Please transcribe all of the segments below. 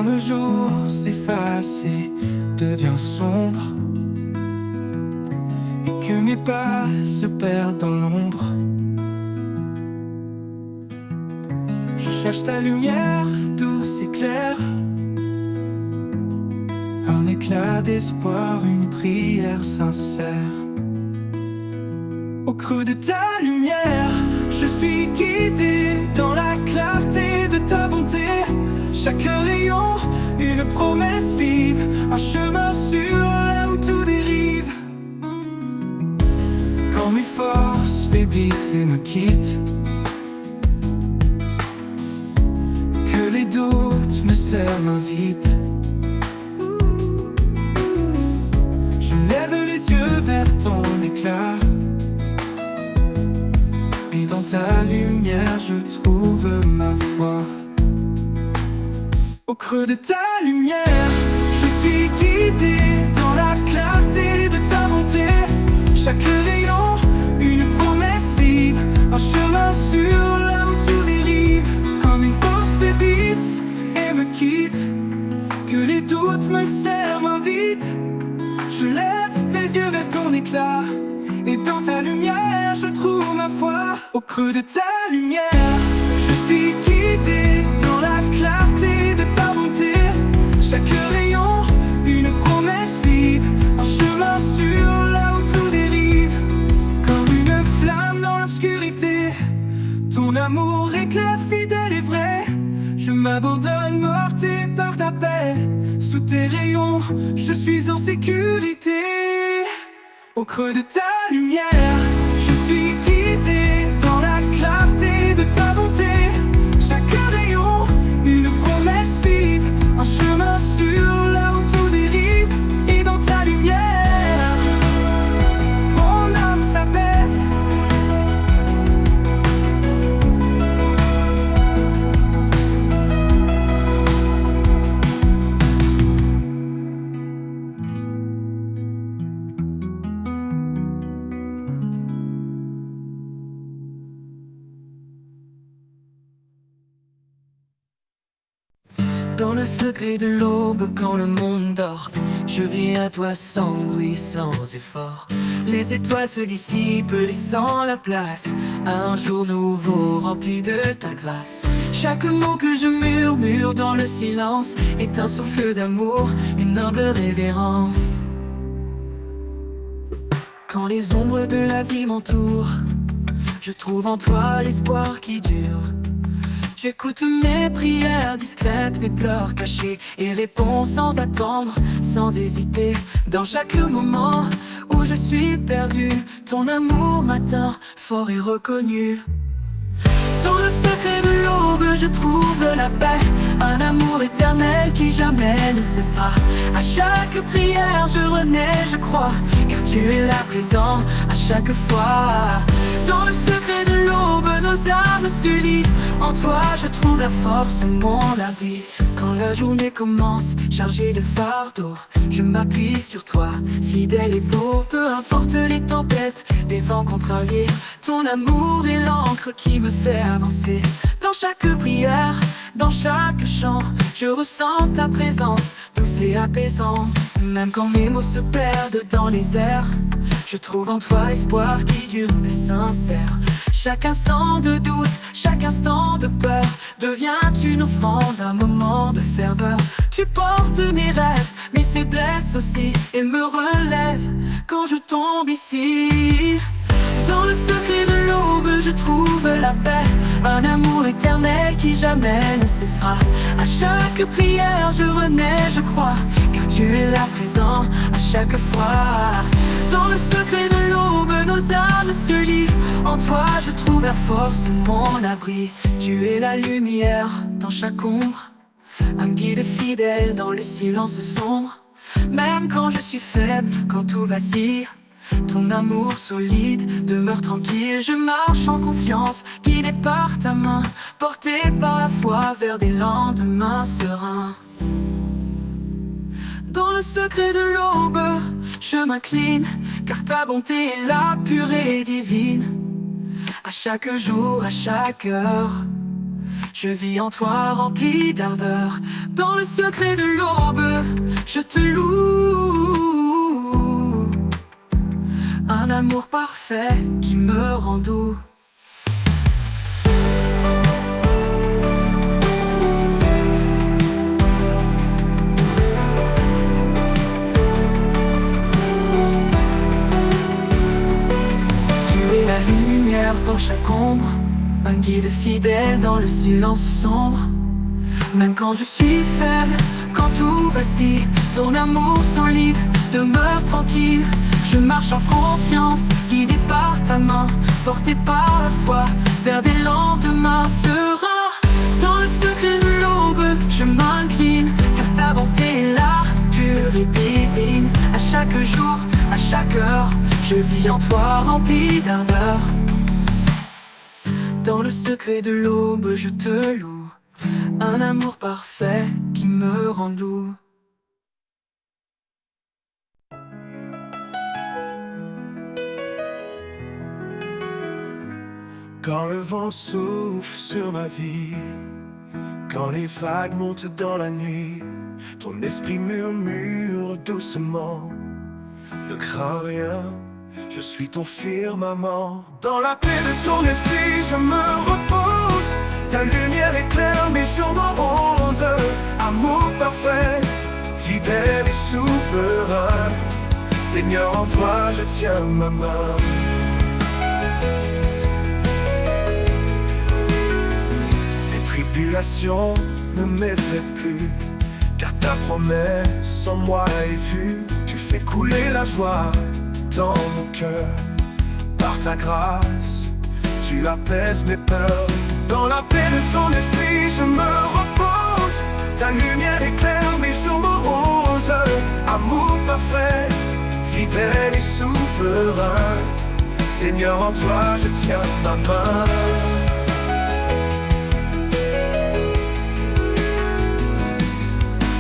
le jour s'efface et devient sombre, et que mes pas se perdent dans l'ombre, je cherche ta lumière douce et claire, un éclat d'espoir, une prière sincère. Au creux de ta lumière, je suis guidé dans la clarté de ta bonté. Chaque rayon, une promesse vive, un chemin sûr là où tout dérive. Quand mes forces faiblissent et me quittent, que les doutes me serrent vite, je lève les yeux vers ton éclat, et dans ta lumière je trouve ma foi. Au creux de ta lumière, je suis guidé dans la clarté de ta bonté. Chaque rayon, une promesse vive, un chemin sûr là où tout dérive. Comme une force faiblisse et me quitte, que les doutes me serrent vite, je lève les yeux vers ton éclat, et dans ta lumière je trouve ma foi. Au creux de ta lumière, je suis guidé dans la clarté de ta bonté. Chaque rayon, une promesse vive, un chemin sûr là où tout dérive. Comme une flamme dans l'obscurité, ton amour éclaire fidèle et vrai. Je m'abandonne porté par ta paix. Sous tes rayons, je suis en sécurité. Au creux de ta lumière, je suis guidé dans la clarté de ta bonté. Chaque rayon, une promesse vive, un chemin sûr là où tout dérive. Et dans ta lumière, mon âme s'apaise. Dans le secret de l'aube, quand le monde dort, je viens à toi sans bruit, sans effort. Les étoiles se dissipent, laissant la place à un jour nouveau rempli de ta grâce. Chaque mot que je murmure dans le silence est un souffle d'amour, une humble révérence. Quand les ombres de la vie m'entourent, je trouve en toi l'espoir qui dure. Tu écoutes mes prières discrètes, mes pleurs cachés, et réponds sans attendre, sans hésiter. Dans chaque moment où je suis perdu, ton amour m'atteint, fort et reconnu. Dans le secret de l'aube, je trouve la paix, un amour éternel qui jamais ne cessera. À chaque prière, je renais, je crois, car tu es là présent à chaque fois. Dans le secret de l'aube, nos âmes s'unissent. En toi, je trouve la force, mon abri. Quand la journée commence, chargée de fardeaux, je m'appuie sur toi, fidèle et beau. Peu importe les tempêtes, les vents contrariés, ton amour est l'encre qui me fait avancer. Dans chaque prière, dans chaque chant, je ressens ta présence, douce et apaisante. Même quand mes mots se perdent dans les airs, je trouve en toi l'espoir qui dure et sincère. Chaque instant de doute, chaque instant de peur devient une offrande, un moment de ferveur. Tu portes mes rêves, mes faiblesses aussi, et me relèves quand je tombe ici. Dans le secret de l'aube, je trouve la paix, un amour éternel qui jamais ne cessera. À chaque prière, je renais, je crois, car tu es là présent à chaque fois. Dans le secret de l'aube, nos âmes se lient. En toi, je trouve la force, mon abri. Tu es la lumière dans chaque ombre, un guide fidèle dans le silence sombre. Même quand je suis faible, quand tout vacille, ton amour solide demeure tranquille. Je marche en confiance, guidé par ta main, porté par la foi vers des lendemains sereins. Dans le secret de l'aube, je m'incline, car ta bonté est là, pure et divine. À chaque jour, à chaque heure, Je vis en toi rempli d'ardeur. Dans le secret de l'aube, je te loue. Un amour parfait qui me rend doux. Dans chaque ombre, un guide fidèle dans le silence sombre. Même quand je suis faible, quand tout vacille, ton amour solide demeure tranquille. Je marche en confiance, guidé par ta main, porté par la foi vers des lendemains sereins. Dans le secret de l'aube, je m'incline, car ta bonté est là, pure et divine. À chaque jour, à chaque heure, je vis en toi rempli d'ardeur. Dans le secret de l'aube, je te loue. Un amour parfait qui me rend doux. Quand le vent souffle sur ma vie, quand les vagues montent dans la nuit, ton esprit murmure doucement: ne crains rien, je suis ton firmament. Dans la paix de ton esprit, je me repose. Ta lumière éclaire mes jours moroses. Amour parfait, fidèle et souverain, Seigneur, en toi je tiens ma main. Les tribulations ne m'effraient plus, car ta promesse en moi est vue. Tu fais couler la joie dans mon cœur. Par ta grâce, tu apaises mes peurs. Dans la paix de ton esprit, je me repose. Ta lumière éclaire mes jours moroses. Amour parfait, fidèle et souverain, Seigneur, en toi je tiens ma main.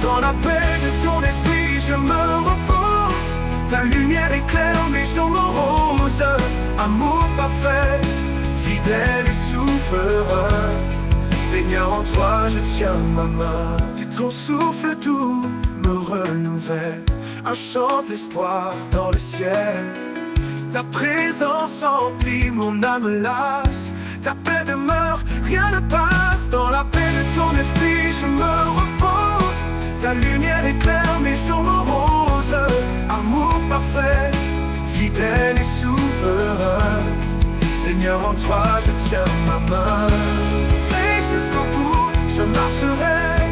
Dans la paix de ton esprit, je me repose. Ta lumière éclaire mes jours moroses. Amour parfait, fidèle et souverain, Seigneur, en toi je tiens ma main. Et ton souffle doux me renouvelle, un chant d'espoir dans le ciel. Ta présence emplit mon âme lasse. Ta paix demeure, rien ne passe. Dans la paix de ton esprit, je me repose. Ta lumière éclaire mes jours moroses. Amour parfait, fidèle et souverain, Seigneur, en toi je tiens ma main. Et jusqu'au bout, je marcherai.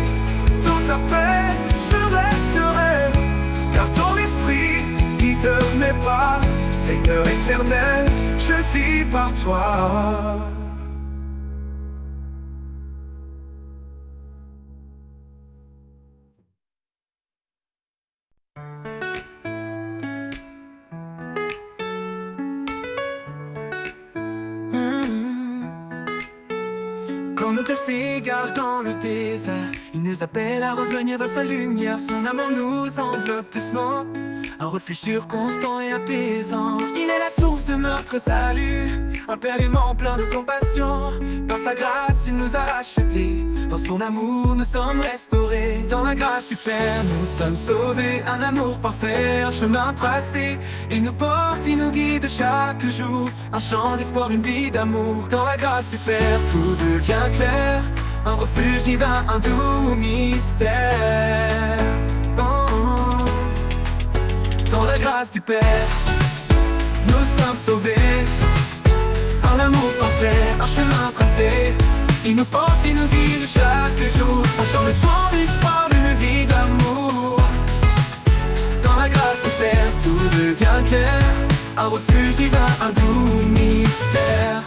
Dans ta paix, je resterai, car ton esprit guide mes pas. Seigneur éternel, je vis par toi. Quand nos cœurs s'égarent dans le désert, il nous appelle à revenir vers sa lumière. Son amour nous enveloppe doucement, un refuge sûr, constant et apaisant. Il est la source de notre salut, un Père aimant plein de compassion. Dans sa grâce il nous a rachetés, dans son amour nous sommes restaurés. Dans la grâce du Père nous sommes sauvés, un amour parfait, un chemin tracé. Il nous porte, il nous guide chaque jour, un chant d'espoir, une vie d'amour. Dans la grâce du Père tout devient clair, un refuge divin, un doux mystère. Dans la grâce du Père, nous sommes sauvés, un amour parfait, un chemin tracé. Il nous porte, il nous guide chaque jour, un chant d'espoir, d'une vie d'amour. Dans la grâce du Père, tout devient clair, un refuge divin, un doux mystère.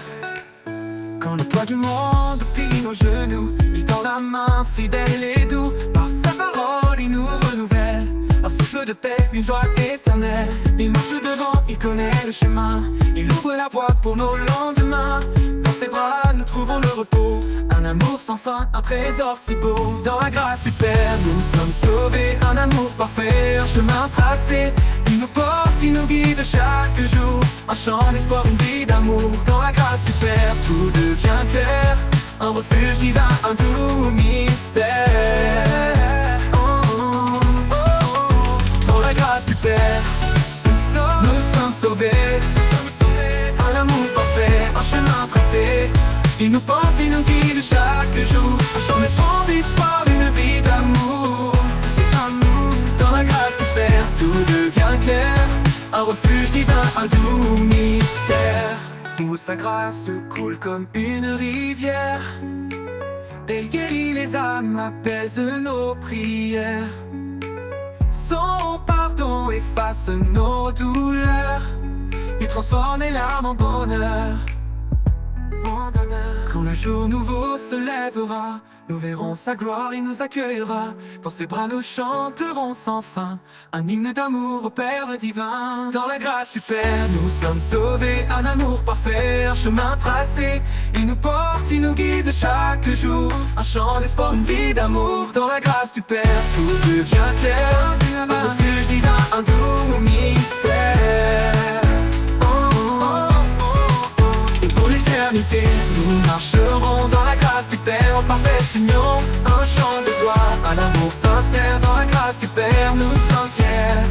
Quand le toit du monde plie nos genoux, il tend la main fidèle et doux. Par sa parole il nous renouvelle, un souffle de paix, une joie éternelle. Il marche devant, il connaît le chemin, il ouvre la voie pour nos lendemains. Dans ses bras nous trouvons le repos, un amour sans fin, un trésor si beau. Dans la grâce du Père nous sommes sauvés, un amour parfait, un chemin tracé. Il nous porte, il nous guide chaque jour, un chant d'espoir, une vie d'amour. Dans la grâce du Père tout devient clair, un refuge divin, un doux mystère. Dans la grâce du Père, nous sommes sauvés. Un amour parfait, un chemin tracé. Il nous porte, il nous guide chaque jour. Un chant d'espoir, d'espoir, une vie d'amour. Dans la grâce du Père, tout devient clair. Un refuge divin, un doux mystère. Où sa grâce coule comme une rivière. Elle guérit les âmes, apaise nos prières. Son pardon efface nos douleurs. Il transforme les larmes en bonheur. Quand le jour nouveau se lèvera, nous verrons sa gloire, il nous accueillera. Dans ses bras nous chanterons sans fin un hymne d'amour au Père divin. Dans la grâce du Père, nous sommes sauvés. Un amour parfait, un chemin tracé. Il nous porte, il nous guide chaque jour. Un chant d'espoir, une vie d'amour. Dans la grâce du Père, tout devient clair. Un refuge divin, un doux mystère. Nous marcherons dans la grâce du Père en parfaite union. Un chant de gloire, un amour sincère. Dans la grâce du Père, nous sommes fiers.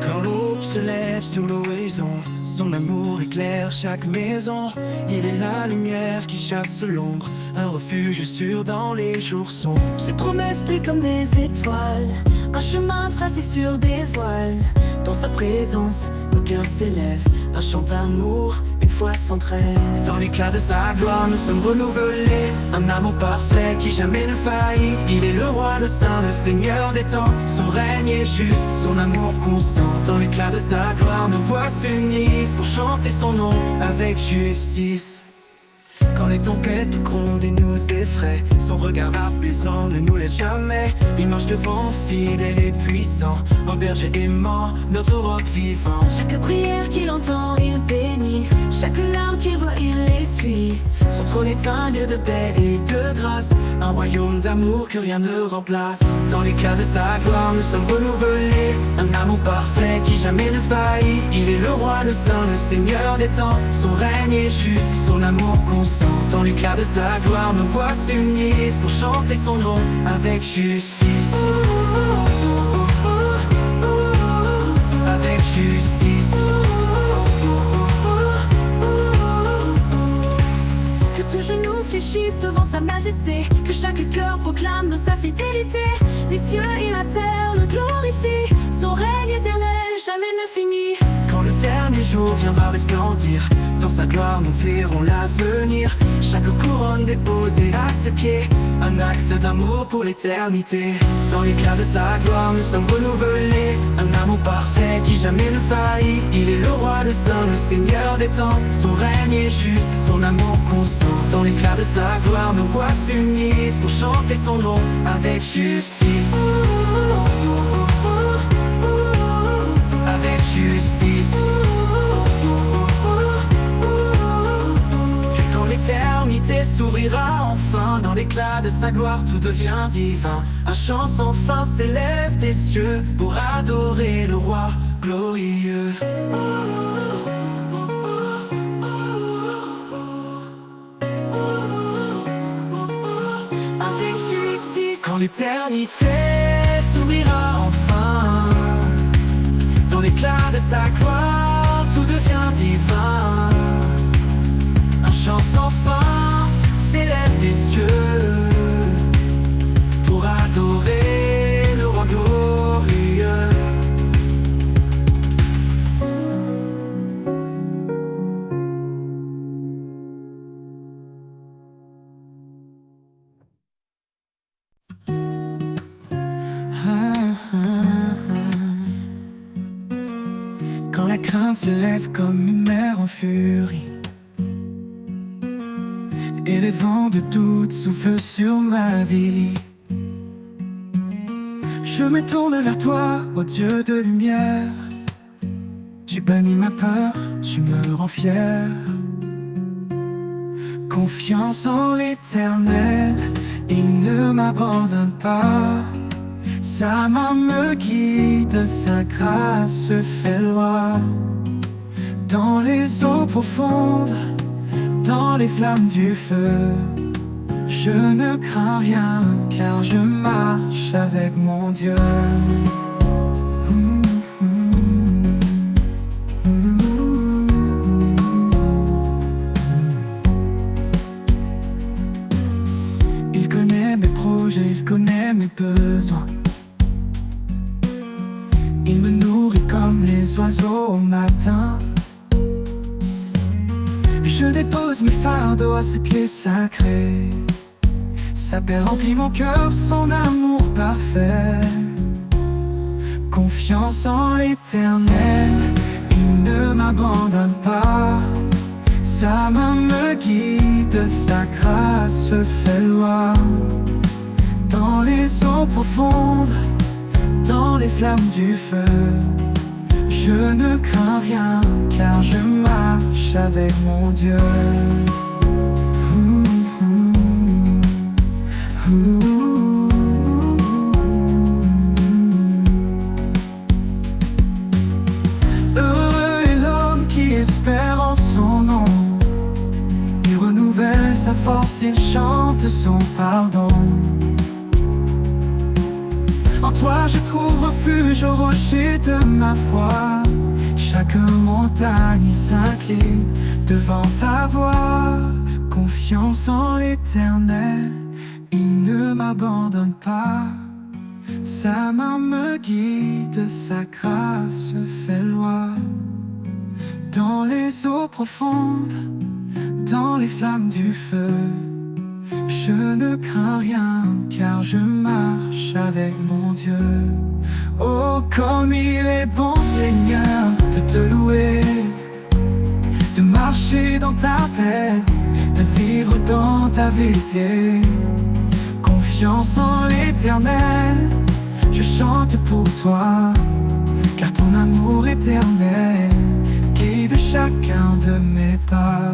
Quand l'aube se lève sur l'horizon, son amour éclaire chaque maison. Il est la lumière qui chasse l'ombre, un refuge sûr dans les jours sombres. Ses promesses brillent comme des étoiles, un chemin tracé sur des voiles. Dans sa présence, nos cœurs s'élèvent, un chant d'amour, une foi sans trêve. Dans l'éclat de sa gloire, nous sommes renouvelés. Un amour parfait qui jamais ne faillit. Il est le roi, le saint, le seigneur des temps. Son règne est juste, son amour constant. Dans l'éclat de sa gloire, nos voix s'unissent pour chanter son nom avec justice. Quand les tempêtes grondent et nous effraient, son regard apaisant ne nous laisse jamais. Il marche devant, fidèle et puissant, un berger aimant, notre roc vivant. Chaque prière qu'il entend, il bénit. Chaque larme qu'il voit, il essuie. Son trône est un lieu de paix et de grâce, un royaume d'amour que rien ne remplace. Dans l'éclat de sa gloire, nous sommes renouvelés. Un amour parfait qui jamais ne faillit. Il est le roi, le saint, le seigneur des temps. Son règne est juste, son amour constant. Dans l'éclat de sa gloire, nos voix s'unissent pour chanter son nom avec justice. Avec justice. Que tout genou fléchisse devant sa majesté, que chaque cœur proclame sa fidélité. Les cieux et la terre le glorifient, son règne éternel jamais ne finit. Quand le dernier jour viendra resplendir, dans sa gloire nous verrons l'avenir. Chaque couronne déposée à ses pieds, un acte d'amour pour l'éternité. Dans l'éclat de sa gloire nous sommes renouvelés. Un amour parfait qui jamais ne faillit. Il est le roi, le saint, le seigneur des temps. Son règne est juste, son amour constant. Dans l'éclat de sa gloire nos voix s'unissent pour chanter son nom avec justice. Avec justice. Quand l'éternité s'ouvrira enfin, dans l'éclat de sa gloire tout devient divin. Un chant sans fin s'élève des cieux pour adorer le roi glorieux. Avec justice. Quand l'éternité s'ouvrira enfin, dans l'éclat de sa gloire, tout devient divin. Un chant sans fin s'élève des cieux pour adorer le roi glorieux. Quand la crainte s'élève comme une mer en furie, et les vents de doute soufflent sur ma vie, je me tourne vers toi, ô Dieu de lumière. Tu bannis ma peur, tu me rends fier. Confiance en l'Éternel, il ne m'abandonne pas. Sa main me guide, sa grâce fait loi. Dans les eaux profondes, dans les flammes du feu, je ne crains rien, car je marche avec mon Dieu. Il connaît mes projets, il connaît mes besoins. Il me nourrit comme les oiseaux au matin. Je dépose mes fardeaux à ses pieds sacrés. Sa paix remplit mon cœur, son amour parfait. Confiance en l'Éternel, il ne m'abandonne pas. Sa main me guide, sa grâce fait loi. Dans les eaux profondes, dans les flammes du feu, je ne crains rien, car je marche avec mon Dieu. Heureux est l'homme qui espère en son nom. Il renouvelle sa force, il chante son pardon. En toi je trouve refuge au rocher de ma foi. Chaque montagne s'incline devant ta voix. Confiance en l'Éternel, il ne m'abandonne pas. Sa main me guide, sa grâce fait loi. Dans les eaux profondes, dans les flammes du feu, je ne crains rien, car je marche avec mon Dieu. Oh, comme il est bon, Seigneur, de te louer, de marcher dans ta paix, de vivre dans ta vérité. Confiance en l'Éternel, je chante pour toi, car ton amour éternel guide chacun de mes pas.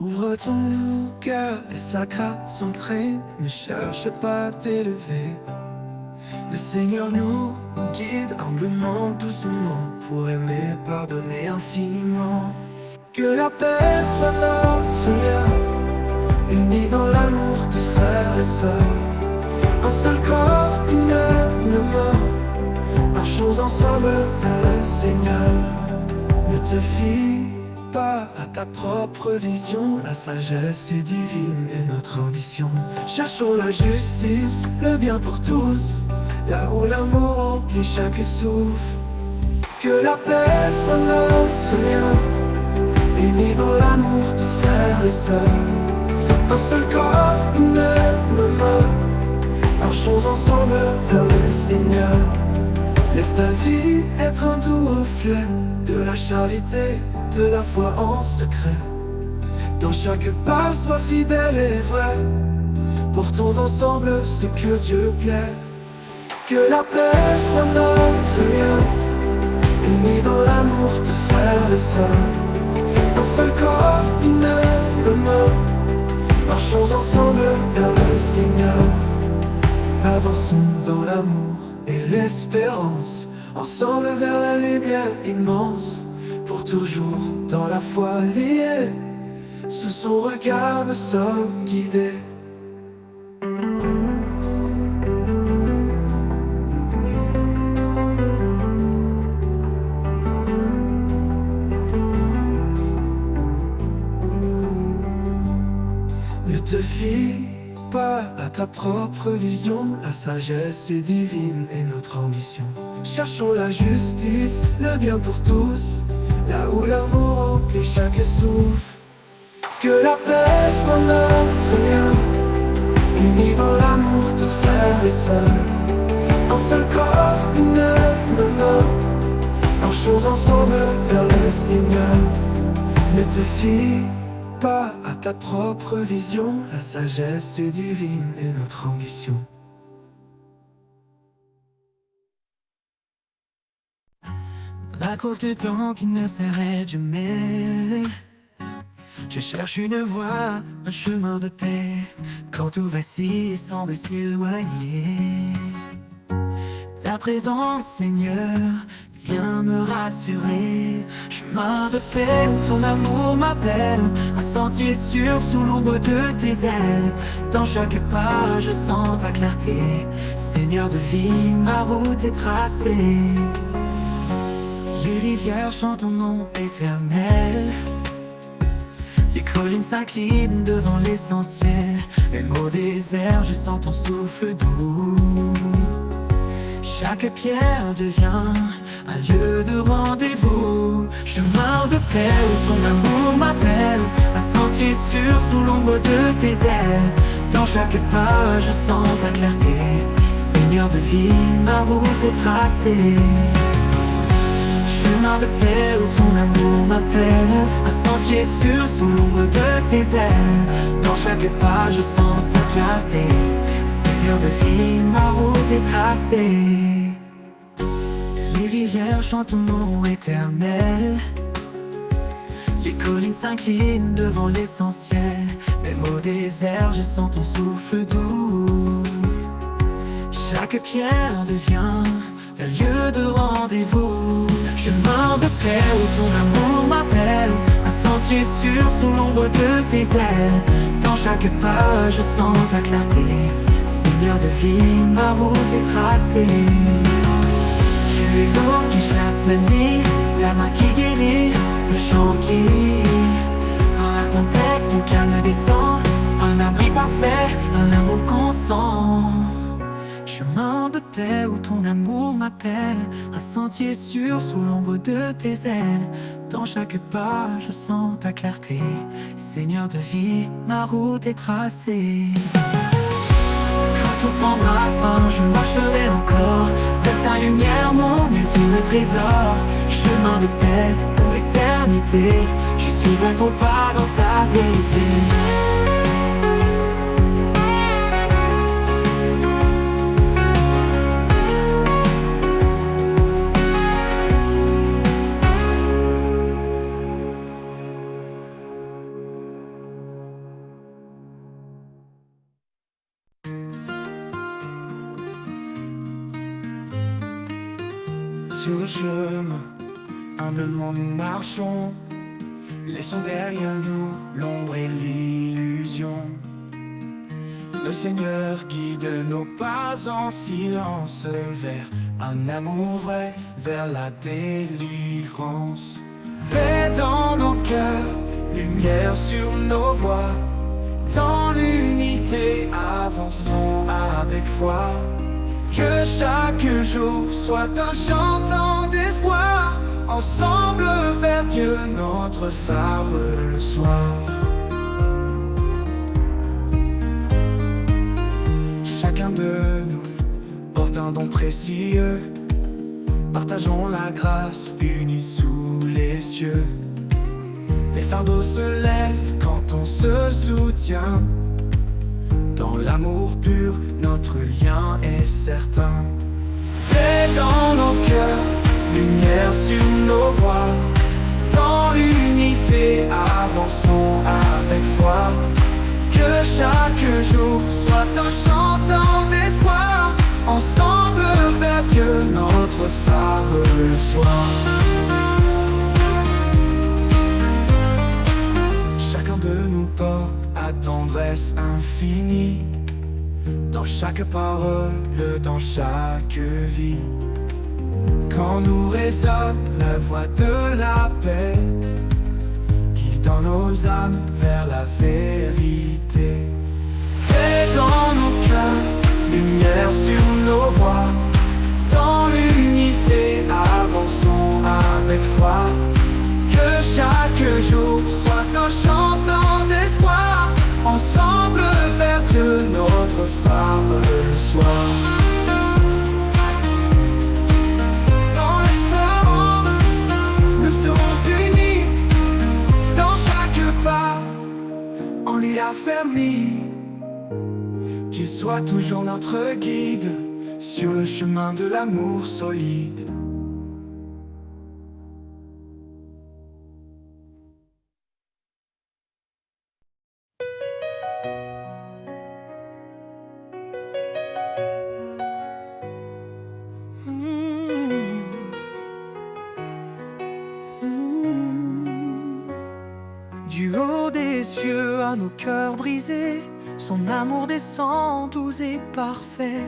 Ouvre ton cœur, laisse la grâce entrer. Ne cherche pas à t'élever. Le Seigneur nous guide humblement, doucement, pour aimer, pardonner infiniment. Que la paix soit notre lien, unis dans l'amour, tous frères et sœurs. Un seul corps, une même mort, marchons ensemble vers le Seigneur. Ne te fie pas à ta propre vision, la sagesse est divine et notre ambition. Cherchons la justice, le bien pour tous, là où l'amour remplit chaque souffle. Que la paix soit notre lien, unis dans l'amour, tous frères et sœurs. Un seul corps, une même mort, marchons ensemble vers le Seigneur. Laisse ta vie être un doux reflet de la charité, de la foi en secret. Dans chaque pas, sois fidèle et vrai. Portons ensemble ce que Dieu plaît. Que la paix soit notre lien, unis dans l'amour, tous frères et sœurs. Un seul corps, une même mort, marchons ensemble vers le Seigneur. Avançons dans l'amour et l'espérance, ensemble vers la lumière immense. Pour toujours dans la foi liée, sous son regard nous sommes guidés. Ne te fie pas à ta propre vision, la sagesse est divine et notre ambition. Cherchons la justice, le bien pour tous, là où l'amour remplit chaque souffle. Que la paix soit notre lien, unis dans l'amour, tous frères et sœurs. Un seul corps, une même mort, marchons ensemble vers le Seigneur. Ne te fie pas à ta propre vision, la sagesse est divine et notre ambition. la course du temps qui ne s'arrête jamais. Je cherche une voie, un chemin de paix, quand tout vacille semble s'éloigner. Ta présence, Seigneur, viens me rassurer. Chemin de paix où ton amour m'appelle, un sentier sûr sous l'ombre de tes ailes. Dans chaque pas, je sens ta clarté. Seigneur de vie, ma route est tracée. Les rivières chantent ton nom éternel. Les collines s'inclinent devant l'essentiel. Même au désert, je sens ton souffle doux. Chaque pierre devient un lieu de rendez-vous. Chemin de paix où ton amour m'appelle, un sentier sûr sous l'ombre de tes ailes. Dans chaque pas, je sens ta clarté. Seigneur de vie, ma route est tracée. Chemin de paix où ton amour m'appelle, un sentier sûr sous l'ombre de tes ailes. Dans chaque pas, je sens ta clarté. Seigneur de vie, ma route est tracée. Les rivières chantent ton nom éternel. Les collines s'inclinent devant l'essentiel. Même au désert, je sens ton souffle doux. Chaque pierre devient un lieu de rendez-vous. Chemin de paix où ton amour m'appelle, un sentier sûr sous l'ombre de tes ailes. Dans chaque pas, je sens ta clarté. Seigneur de vie, ma route est tracée. Tu es l'eau qui chasse la nuit, la main qui guérit, le chant qui rit. Dans la tempête, ton calme descend, un abri parfait, un amour constant. Chemin de paix où ton amour m'appelle, un sentier sûr sous l'ombre de tes ailes. Dans chaque pas, je sens ta clarté. Seigneur de vie, ma route est tracée. Quand tout prendra fin, je marcherai encore vers ta lumière, mon ultime trésor. Chemin de paix, de l'éternité, je suivrai ton pas dans ta vérité. Sur le chemin, humblement nous marchons, laissons derrière nous l'ombre et l'illusion. Le Seigneur guide nos pas en silence vers un amour vrai, vers la délivrance. Paix dans nos cœurs, lumière sur nos voies, dans l'unité avançons avec foi. Que chaque jour soit un chantant d'espoir, ensemble vers Dieu, notre phare le soir. Chacun de nous porte un don précieux, partageons la grâce unis sous les cieux. Les fardeaux se lèvent quand on se soutient, dans l'amour pur, notre lien est certain. Paix dans nos cœurs, lumière sur nos voies, dans l'unité avançons avec foi. Que chaque jour soit un chantant d'espoir, ensemble vers Dieu, notre phare le soir. Chacun de nous porte à tendresse infinie, dans chaque parole, dans chaque vie. Quand nous résonne la voix de la paix, guidant nos âmes vers la vérité. Paix dans nos cœurs, lumière sur nos voies, dans l'unité avançons avec foi. Que chaque jour soit un chantant d'espoir, ensemble vers Dieu, notre phare le soir. Dans l'espérance, nous serons unis, dans chaque pas, on l'y affermi. Qu'il soit toujours notre guide, sur le chemin de l'amour solide. Du haut des cieux à nos cœurs brisés, son amour descend doux et parfait.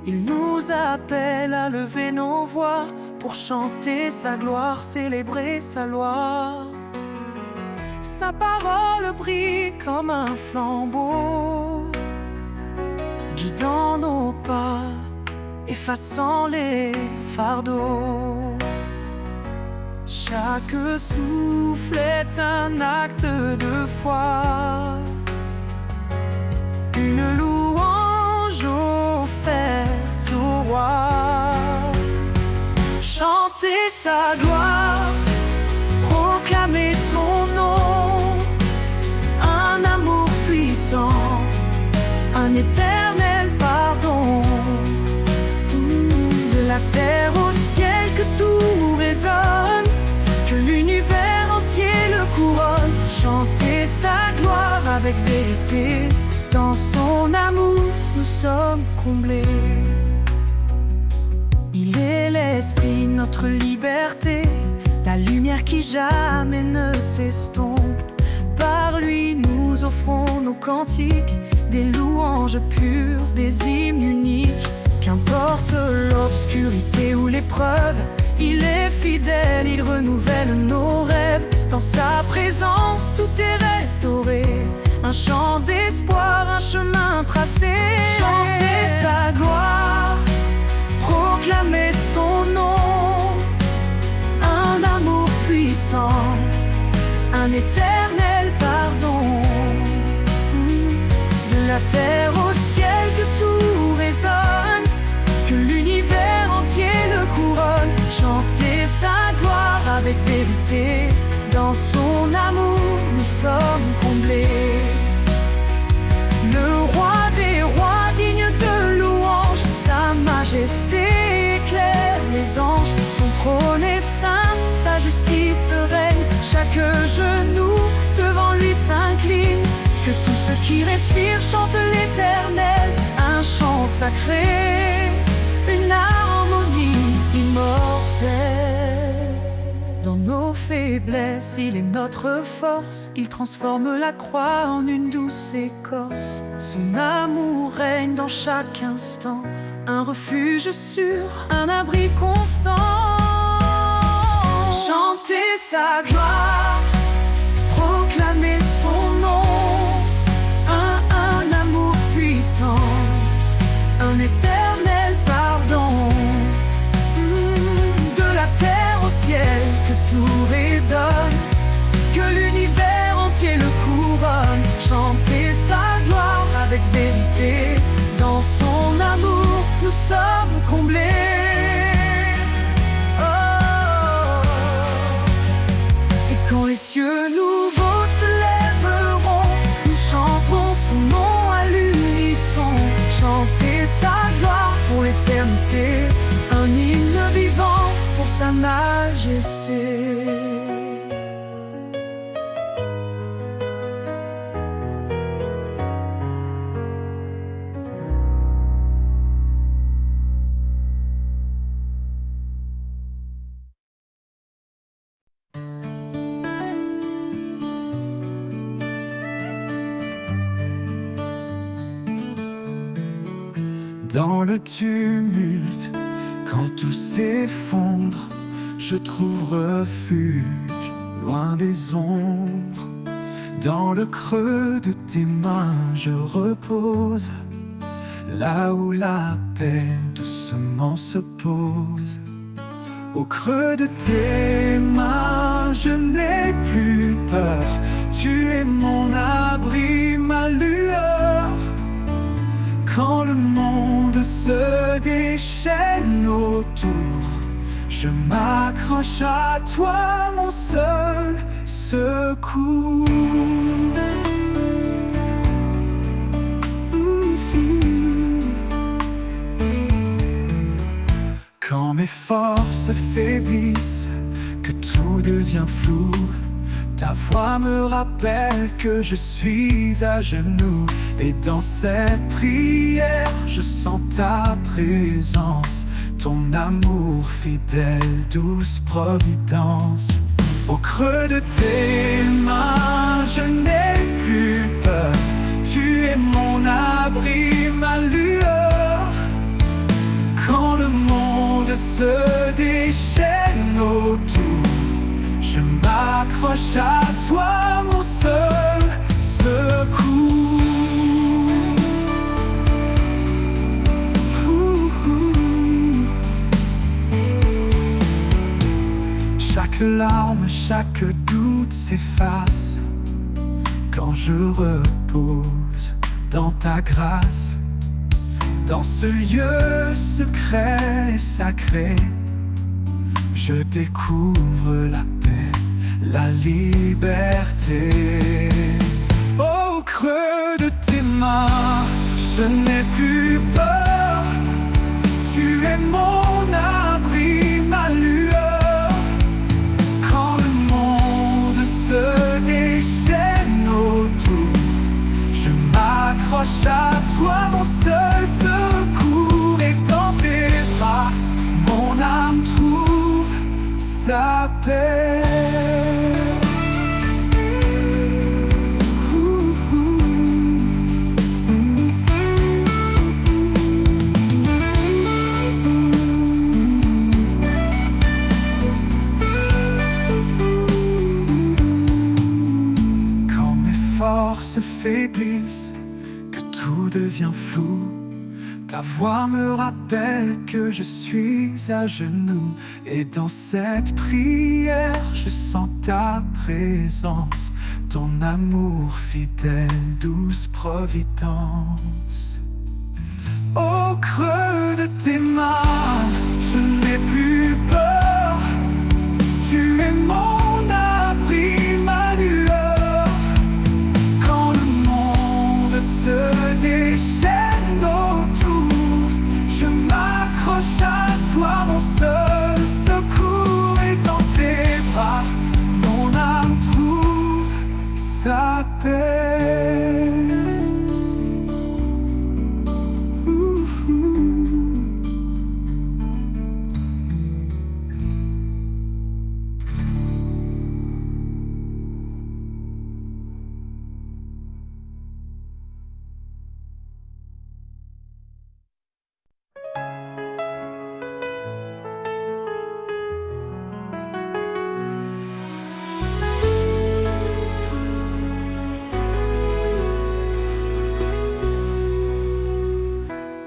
Il nous appelle à lever nos voix pour chanter sa gloire, célébrer sa loi. Sa parole brille comme un flambeau, guidant nos pas, effaçant les fardeaux. Chaque souffle est un acte de foi, une louange offerte au roi. Chanter sa gloire, proclamer son nom, un amour puissant, un éternel pardon. De la terre au ciel que tout résonne, que l'univers entier le couronne. Chanter sa gloire avec vérité, dans son amour nous sommes comblés. Il est l'esprit, notre liberté, la lumière qui jamais ne s'estompe. Par lui nous offrons nos cantiques, des louanges pures, des hymnes uniques. Qu'importe l'obscurité ou l'épreuve, il est fidèle, il renouvelle nos rêves. Dans sa présence tout est restauré, un chant d'espoir, un chemin tracé. Chanter sa gloire, proclamer son nom, un amour puissant, un éternel pardon. De la terre au ciel que tout résonne, que l'univers entier le couronne. Chanter sa gloire avec vérité, dans son amour nous sommes comblés. Le roi des rois digne de louange, sa majesté éclaire les anges. Son trône est saint, sa justice règne, chaque genou devant lui s'incline. Que tous ceux qui respirent chantent l'Éternel, un chant sacré, une harmonie immortelle. Dans nos faiblesses, il est notre force, il transforme la croix en une douce écorce. Son amour règne dans chaque instant, un refuge sûr, un abri constant. Chanter sa gloire, proclamer son nom, un amour puissant, un éternel pardon. De la terre au ciel que tout résonne, que l'univers entier le couronne. Chanter sa gloire avec vérité, dans son amour nous sommes comblés. Oh. Et quand les cieux nouveaux se lèveront, nous chanterons son nom à l'unisson. Chanter sa gloire pour l'éternité, un hymne vivant pour sa majesté. Dans le tumulte, quand tout s'effondre, je trouve refuge loin des ombres. Dans le creux de tes mains, je repose, là où la paix doucement se pose. Au creux de tes mains, je n'ai plus peur. Tu es mon abri, ma lueur. Quand le monde se déchaîne autour, je m'accroche à toi, mon seul secours. Quand mes forces faiblissent, que tout devient flou, ta voix me rappelle que je suis à genoux. Et dans cette prière, je sens ta présence, ton amour fidèle, douce providence. Au creux de tes mains, je n'ai plus peur. Tu es mon abri, ma lueur. Quand le monde se déchaîne autour, je m'accroche à toi, mon seul secours. Chaque larme, chaque doute s'efface quand je repose dans ta grâce. Dans ce lieu secret et sacré, je découvre la paix, la liberté. Au creux de tes mains, je n'ai plus peur. Tu es mon abri, ma lueur. Quand le monde se déchaîne autour, je m'accroche à toi, mon seul secours. Et dans tes bras, mon âme trouve sa paix. Quand mes forces faiblissent, que tout devient flou, ta voix me rappelle que je suis à genoux. Et dans cette prière, je sens ta présence, ton amour fidèle, douce providence. Au creux de tes mains, je n'ai plus peur. Tu es mon abri, ma lueur. Quand le monde se déchaîne autour, je m'accroche à toi, mon seul secours. Et dans tes bras, mon âme trouve sa paix.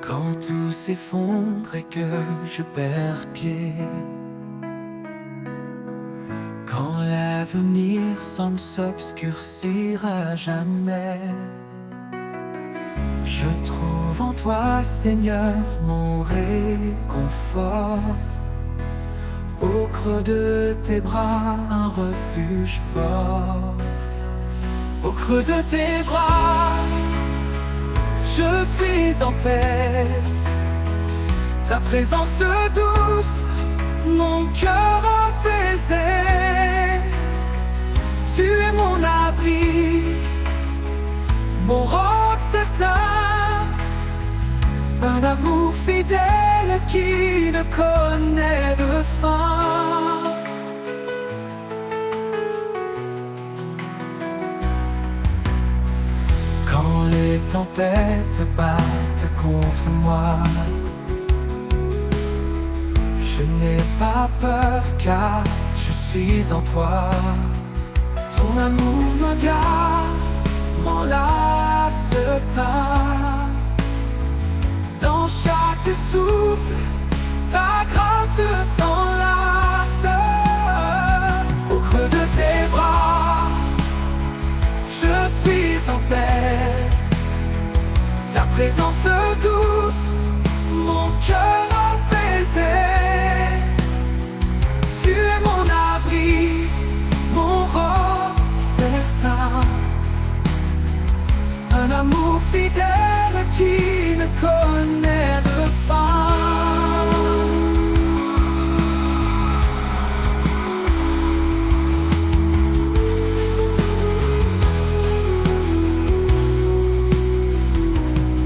Quand tout s'effondre et que je perds pied, quand l'avenir semble s'obscurcir à jamais, je trouve en toi, Seigneur, mon réconfort. Au creux de tes bras, un refuge fort. Au creux de tes bras, je suis en paix. Ta présence douce, mon cœur apaisé. Tu es mon abri, mon roc certain. Un amour fidèle qui ne connaît de fin. Quand les tempêtes battent contre moi, je n'ai pas peur car je suis en toi. Ton amour me garde, m'enlace tard. Dans chaque souffle, ta grâce s'enlace. Au creux de tes bras, je suis en paix. Ta présence douce, mon cœur apaisé. Tu es mon abri, mon roc certain. Un amour fidèle qui ne connaît de fin.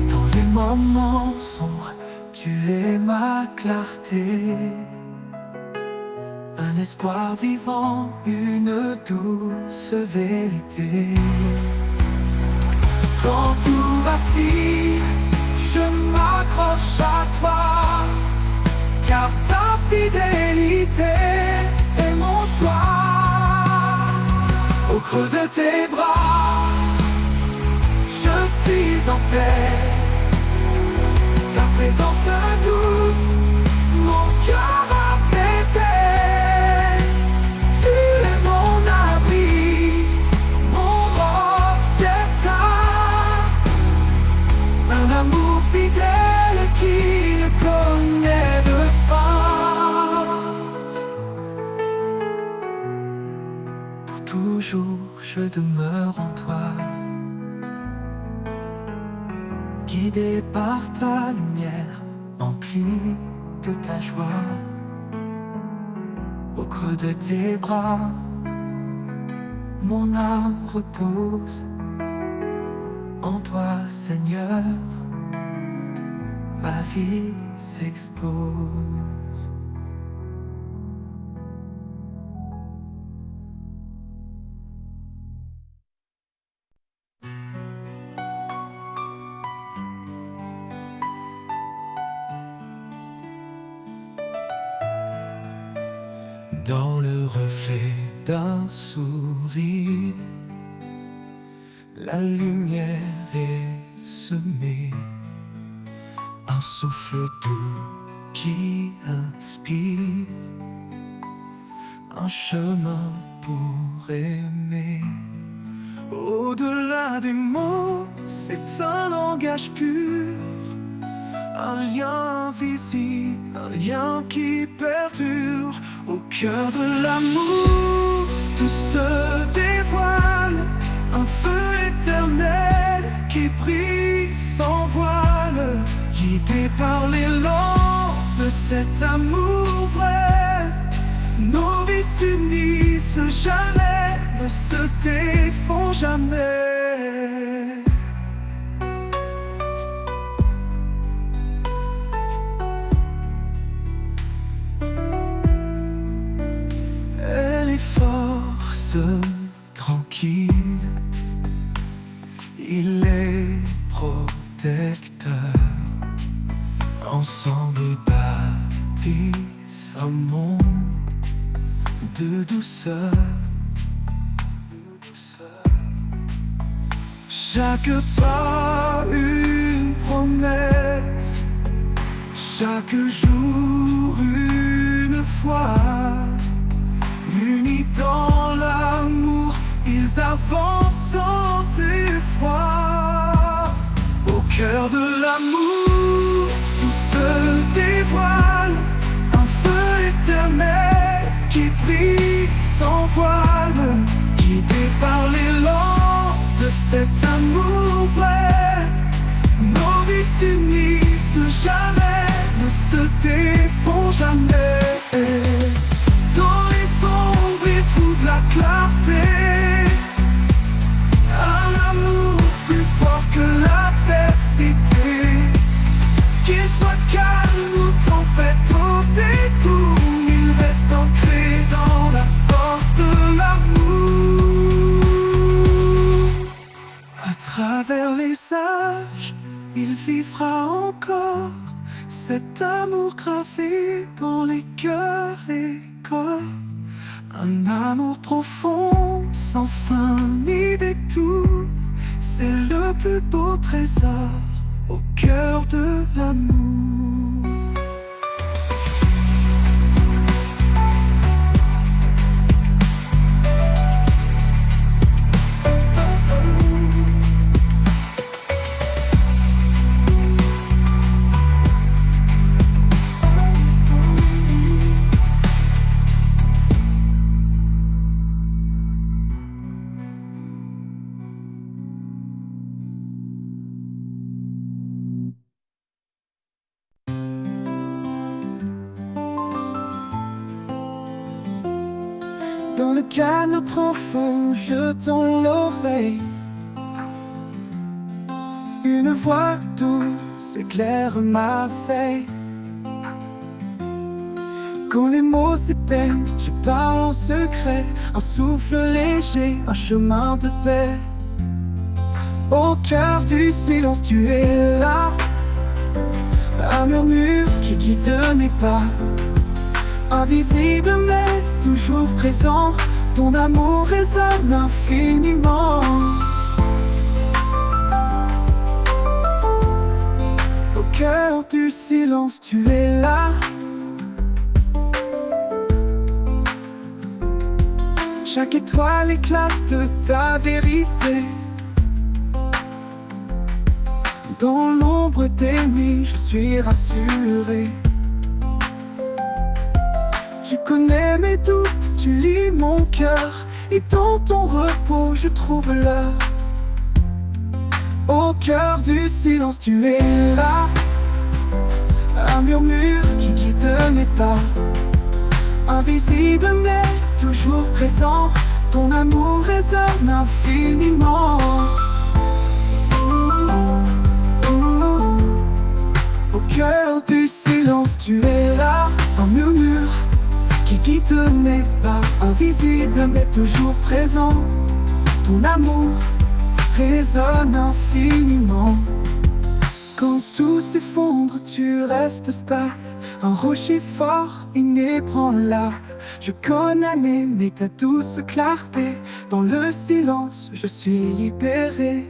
Dans les moments sombres, tu es ma clarté. Un espoir vivant, une douce vérité. Quand tout vacille, je m'accroche à toi, car ta fidélité est mon choix. Au creux de tes bras, je suis en paix. Ta présence douce, mon cœur apaisé. Tu es mon abri, mon roc certain. Un amour fidèle qui ne connaît de fin. Pour toujours je demeure en toi, guidé par ta lumière, empli de ta joie. Au creux de tes bras, mon âme repose. En toi, Seigneur, ma vie s'expose. Dans le reflet d'un sourire, la lumière est semée, un souffle doux qui inspire, un chemin pour aimer. Au-delà des mots, c'est un langage pur, un lien invisible, un lien qui perdure. Au cœur de l'amour, tout se dévoile, un feu éternel qui brille sans voile, guidé par l'élan de cet amour vrai. Nos vies s'unissent jamais, ne se défont jamais. Tranquille, il est protecteur. Ensemble ils bâtissent un monde de douceur. Chaque pas une promesse, chaque jour une foi. Unis dans l'amour, ils avancent sans effroi. Au cœur de l'amour, tout se dévoile, un feu éternel qui brille sans voile, guidé par l'élan de cet amour vrai. Nos vies s'unissent jamais, ne se défont jamais. Dans les sombres, ils trouvent la clarté, un amour plus fort que l'adversité. Qu'il soit calme ou tempête au détour, ils restent ancrés dans la force de l'amour. À travers les âges, il vivra encore cet amour gravé dans les cœurs et corps. Un amour profond, sans fin ni détour, c'est le plus beau trésor au cœur de l'amour. Dans le calme profond, je tends l'oreille. Une voix douce éclaire ma veille. Quand les mots s'éteignent, je parle en secret. Un souffle léger, un chemin de paix. Au cœur du silence, tu es là. Un murmure qui guide mes pas. Invisible mais toujours présent, ton amour résonne infiniment. Au cœur du silence, tu es là. Chaque étoile éclate de ta vérité. Dans l'ombre des nuits, je suis rassuré. Tu connais mes doutes, tu lis mon cœur. Et dans ton repos, je trouve l'heure. Au cœur du silence, tu es là. Un murmure qui guide mes pas. Invisible mais toujours présent, ton amour résonne infiniment. Au cœur du silence, tu es là. Un murmure qui guide mes pas. Invisible mais toujours présent, ton amour résonne infiniment. Quand tout s'effondre, tu restes stable. Un rocher fort, inébranlable. Je connais ta douce clarté. Dans le silence, je suis libéré.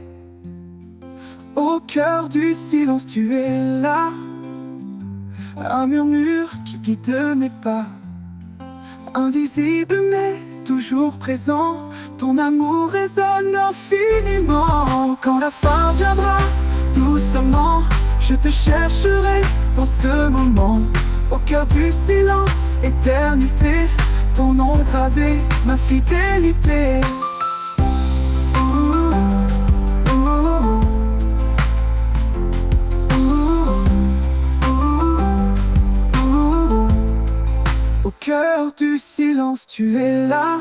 Au cœur du silence, tu es là. Un murmure qui guide mes pas. Invisible mais toujours présent, ton amour résonne infiniment. Quand la fin viendra, doucement, je te chercherai dans ce moment. Au cœur du silence, éternité, ton nom gravé, ma fidélité. Au cœur du silence, tu es là.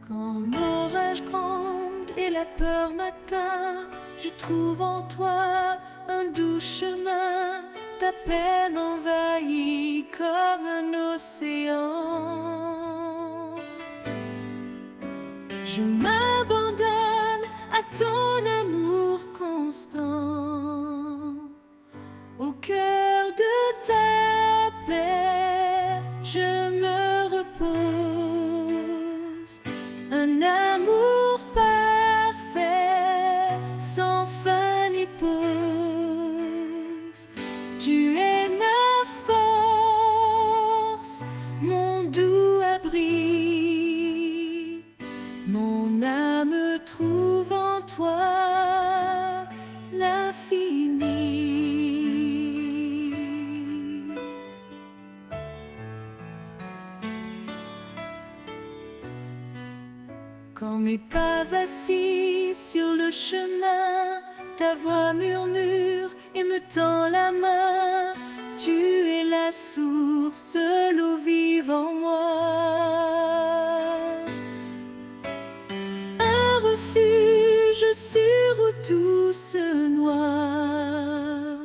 Quand l'orage gronde et la peur m'atteint, je trouve en toi un doux chemin. Ta paix m'envahit comme un océan. Je m'abandonne à ton amour constant. Au cœur de ta paix, je me repose. Un amour parfait, sans fin ni pause. Tu es ma force, mon doux abri. Mon âme trouve en toi l'infini. Quand mes pas vacillent sur le chemin, ta voix murmure et me tend la main. Tu es la source, l'eau vive en moi. Un refuge sur où tout se noie.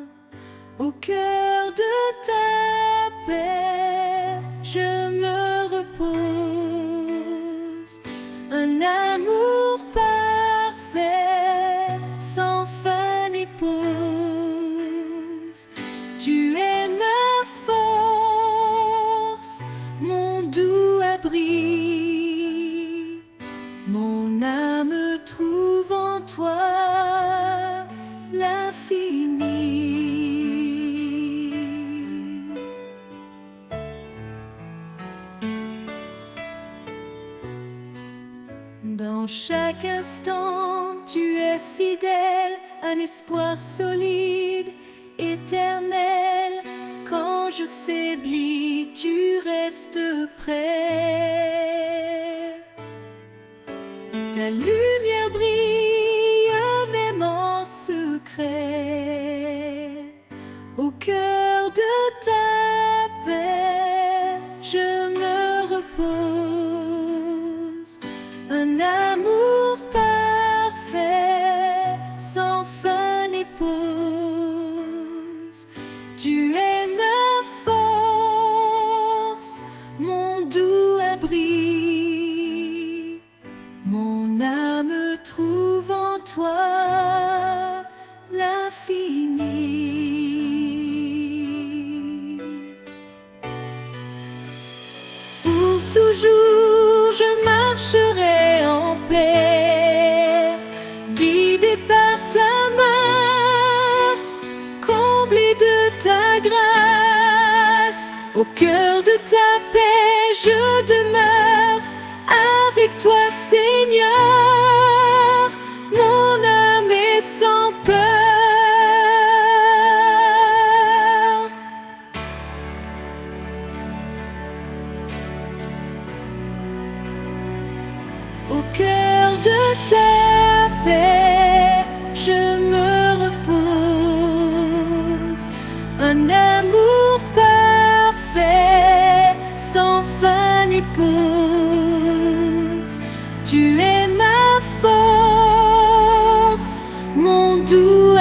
Au cœur de ta paix, je me repose. Un amour parfait, sans fin ni pause. Tu es ma force, mon doux abri. Mon âme trouve en toi l'infini. Dans chaque instant, tu es fidèle, un espoir solide, éternel. Quand je faiblis, tu restes près. Ta lumière brille même en secret. Au cœur de ta paix, je un amour parfait, sans fin ni pause. Tu es ma force, mon doux abri. Mon âme trouve en toi l'infini. Pour toujours je marcherai en paix, guidé par ta main, comblé de ta grâce. Au cœur de ta paix je demeure, avec toi Seigneur, mon âme est sans peur. Au cœur de ta paix, je me repose, un amour parfait, sans fin ni pause. Tu es ma force, mon doux.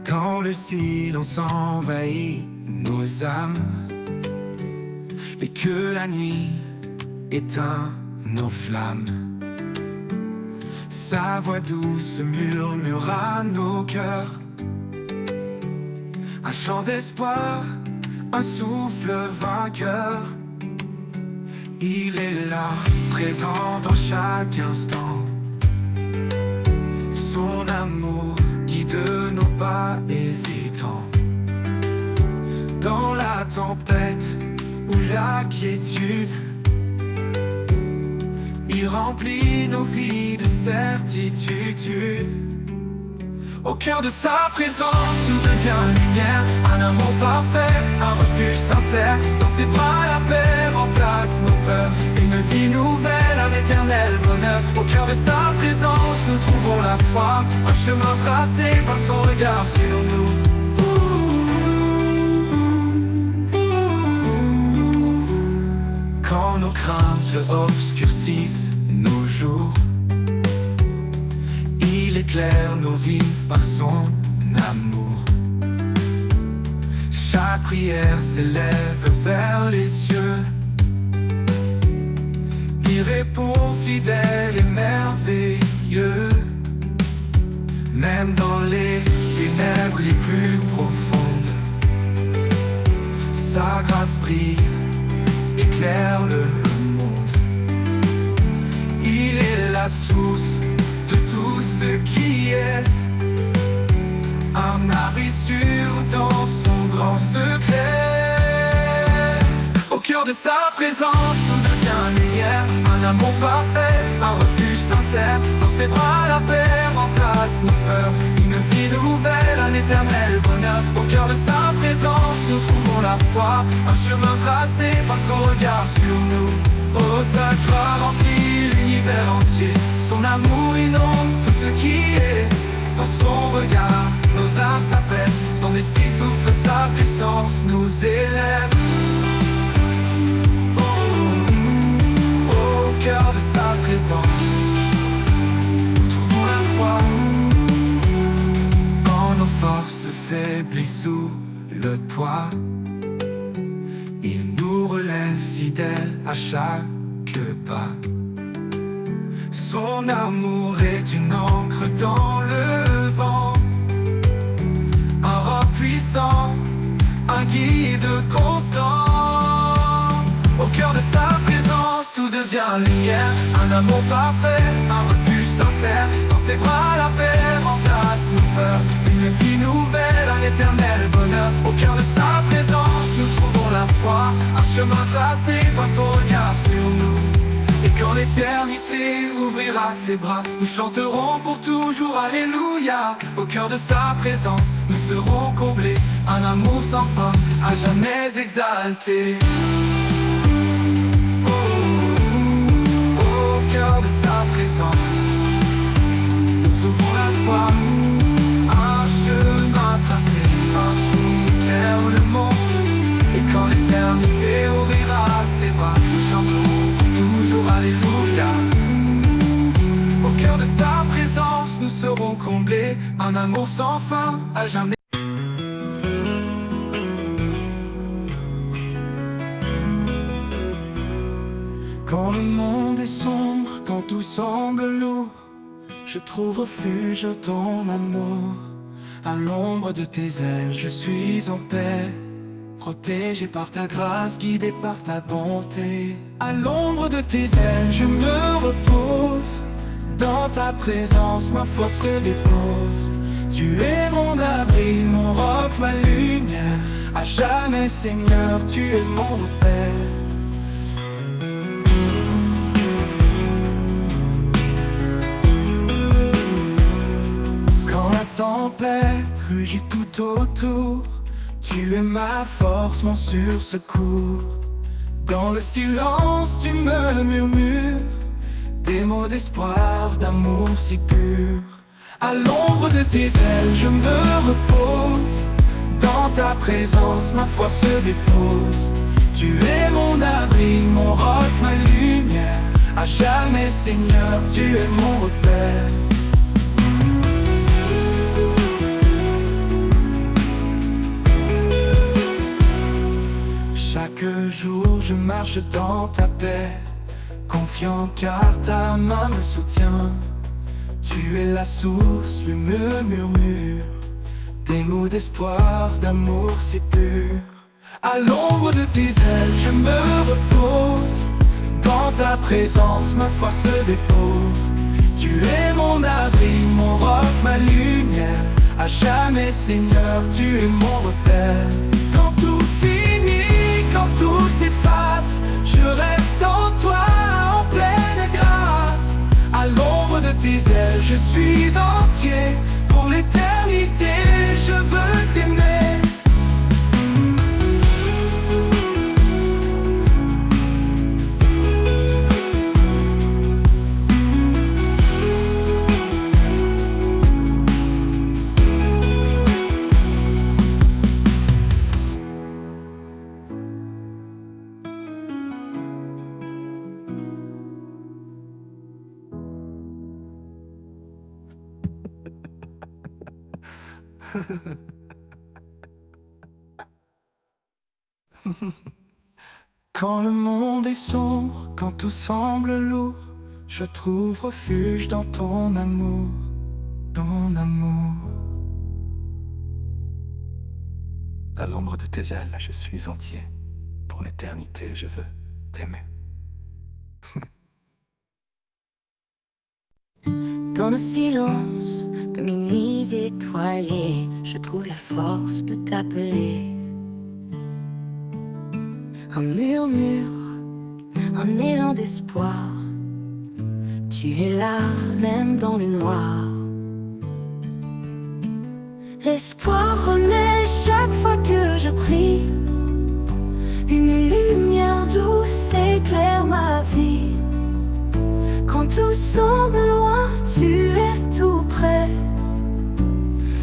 Quand le silence envahit nos âmes et que la nuit éteint nos flammes, sa voix douce murmure à nos cœurs un chant d'espoir, un souffle vainqueur. Il est là, présent dans chaque instant. Son amour guide nos pas hésitants. Dans la tempête ou la quiétude, il remplit nos vies de certitude. Au cœur de sa présence, tout devient lumière, un amour parfait, un refuge sincère. Dans ses bras, la paix remplace nos peurs, une vie nouvelle, un éternel bonheur. Au cœur de sa présence, nous trouvons la foi, un chemin tracé par son regard sur nous. Quand nos craintes obscurcissent nos jours, il éclaire nos vies par son amour. Chaque prière s'élève vers les cieux. Il répond fidèle et merveilleux. Même dans les ténèbres les plus profondes, sa grâce brille, éclaire le monde. Il est la source de tout ce qui est, un abri sûr dans son grand secret. Au cœur de sa présence, tout devient lumière, un amour parfait, un refuge sincère. Dans ses bras, la paix remplace nos peurs, une vie nouvelle, un éternel bonheur. Au cœur de sa présence, nous trouvons la foi, un chemin tracé par son regard sur nous. Oh, sa gloire remplit l'univers entier, son amour inonde tout ce qui est. Dans son regard, nos âmes s'apaisent, son esprit souffle, sa puissance nous élève. Au cœur de sa présence, nous trouvons la foi. Quand nos forces faiblissent sous le poids, il nous relève fidèles à chaque pas. Son amour est une encre dans le vent, un roc puissant, un guide constant. Au cœur de sa présence, tout devient lumière, un amour parfait, un refuge sincère. Dans ses bras, la paix remplace nos peurs, une vie nouvelle, un éternel bonheur. Au cœur de sa présence, nous trouvons la foi, un chemin tracé par son regard sur nous. Et quand l'éternité ouvrira ses bras, nous chanterons pour toujours Alléluia. Au cœur de sa présence, nous serons comblés, un amour sans fin, à jamais exalté. Au cœur de sa présence, nous trouvons la foi, un chemin tracé, un souffle éclaire le monde. Et quand l'éternité ouvrira amour sans fin, à jamais. Quand le monde est sombre, quand tout semble lourd, je trouve refuge dans ton amour. À l'ombre de tes ailes, je suis en paix, protégé par ta grâce, guidé par ta bonté. À l'ombre de tes ailes, je me repose. Dans ta présence, ma foi se dépose. Tu es mon abri, mon roc, ma lumière. À jamais, Seigneur, tu es mon repère. Quand la tempête rugit tout autour, tu es ma force, mon sûr secours. Dans le silence, tu me murmures des mots d'espoir, d'amour si pur. À l'ombre de tes ailes, je me repose. Dans ta présence, ma foi se dépose. Tu es mon abri, mon roc, ma lumière. À jamais, Seigneur, tu es mon repère. Chaque jour, je marche dans ta paix, confiant car ta main me soutient. Tu es la source, lui me murmure des mots d'espoir, d'amour si pur. À l'ombre de tes ailes, je me repose. Dans ta présence, ma foi se dépose. Tu es mon abri, mon roc, ma lumière. À jamais, Seigneur, tu es mon repère. Quand tout finit, quand tout s'efface, je reste en toi, en pleine grâce. À l'ombre de tes ailes, je suis entier. Pour l'éternité, je veux t'aimer. Quand le monde est sombre, quand tout semble lourd, je trouve refuge dans ton amour, ton amour. À l'ombre de tes ailes, je suis entier. Pour l'éternité, je veux t'aimer. Dans le silence de mes nuits étoilées, je trouve la force de t'appeler. Un murmure, un élan d'espoir. Tu es là, même dans le noir. L'espoir renaît chaque fois que je prie. Une lumière douce éclaire ma vie. Quand tout semble loin, tu es tout près.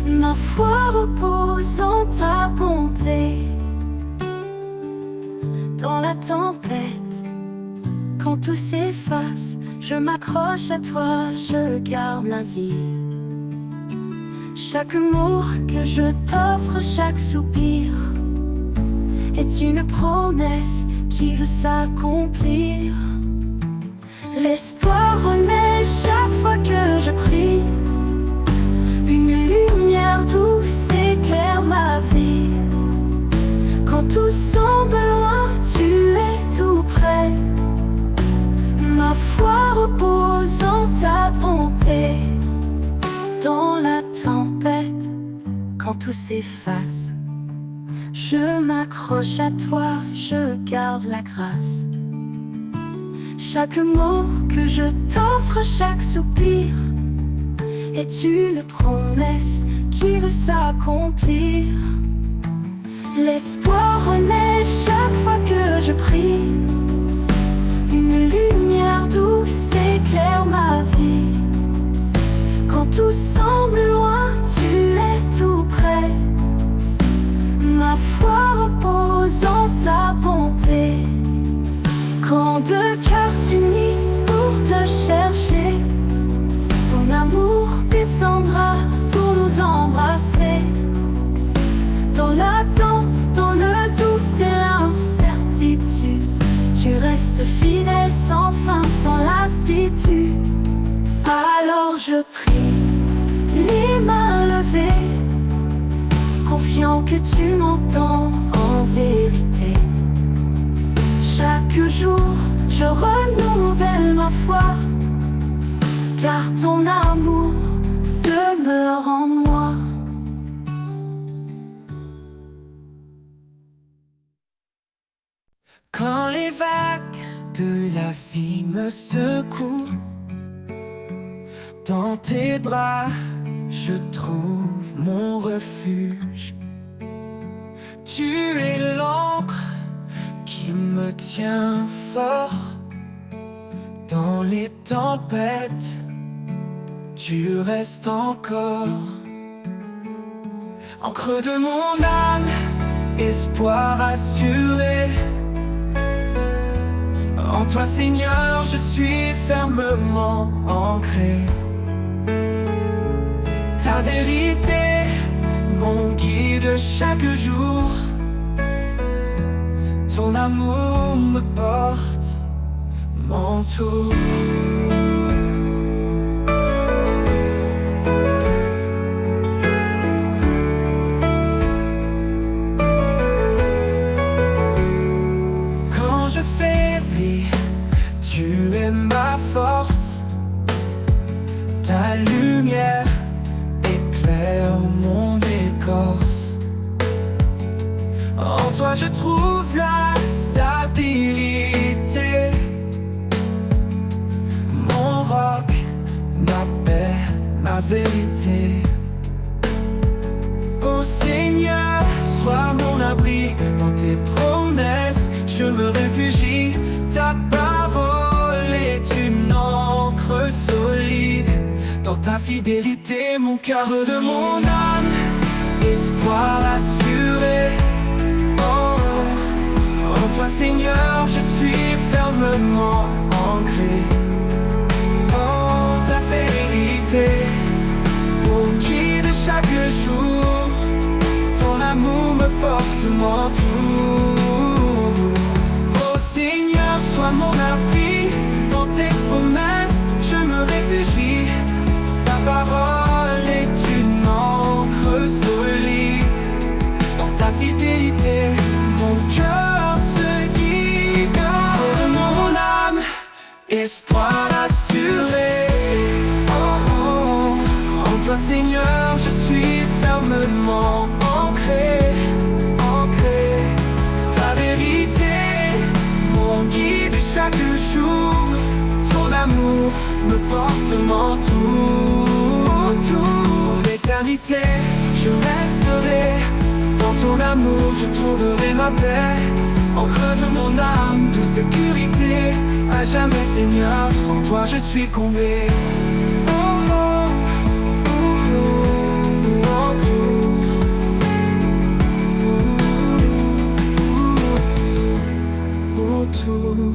Ma foi repose en ta bonté. Dans la tempête, quand tout s'efface, je m'accroche à toi, je garde la vie. Chaque mot que je t'offre, chaque soupir est une promesse qui veut s'accomplir. L'espoir renaît chaque fois que je prie. Une lumière douce éclaire ma vie. Quand tout semble loin, tu es tout près. Ma foi repose en ta bonté. Dans la tempête, quand tout s'efface, je m'accroche à toi, je garde la grâce. Chaque mot que je t'offre, chaque soupir est une promesse qui veut s'accomplir. L'espoir renaît chaque fois que je prie. Une lumière douce éclaire ma vie. Quand tout semble loin, tu es tout près. Ma foi repose en ta bonté. Quand deux cœurs s'unissent pour te chercher, ton amour descendra pour nous en Tu restes fidèle sans fin, sans lassitude. Alors je prie, les mains levées, confiant que tu m'entends en vérité. Chaque jour, je renouvelle ma foi, car ton amour demeure en moi. Quand les vagues de la vie me secouent, dans tes bras, je trouve mon refuge. Tu es l'encre qui me tient fort. Dans les tempêtes, tu restes encore. En creux de mon âme, espoir assuré. En toi, Seigneur, je suis fermement ancré. Ta vérité, mon guide chaque jour. Ton amour me porte, m'entoure. Quand je faiblis, tu es ma force. Ta lumière éclaire mon écorce. En toi je trouve la stabilité. Mon roc, ma paix, ma vérité. Ô Seigneur, sois mon abri. Dans tes promesses, je me réfugie. Ta parole est une encre solide. Dans ta fidélité, mon cœur de mon âme, espoir assuré. Oh, en toi, Seigneur, je suis fermement ancré. Oh, ta vérité, mon guide chaque jour. Ton amour me porte, m'entoure. Oh Seigneur, sois mon abri. Dans tes promesses, je me réfugie. Ta parole est une encre solide. Dans ta fidélité, mon cœur se guide. De mon âme, espoir assuré. Oh, oh. En toi, Seigneur, je suis fermement ancré, ancré. Ta vérité, mon guide chaque jour. Ton amour me porte, m'entoure. Toute l'éternité, je resterai. Dans ton amour, je trouverai ma paix. En creux de mon âme, de sécurité. À jamais, Seigneur, en toi je suis comblé. Oh, oh, oh, oh, entoure. Autour.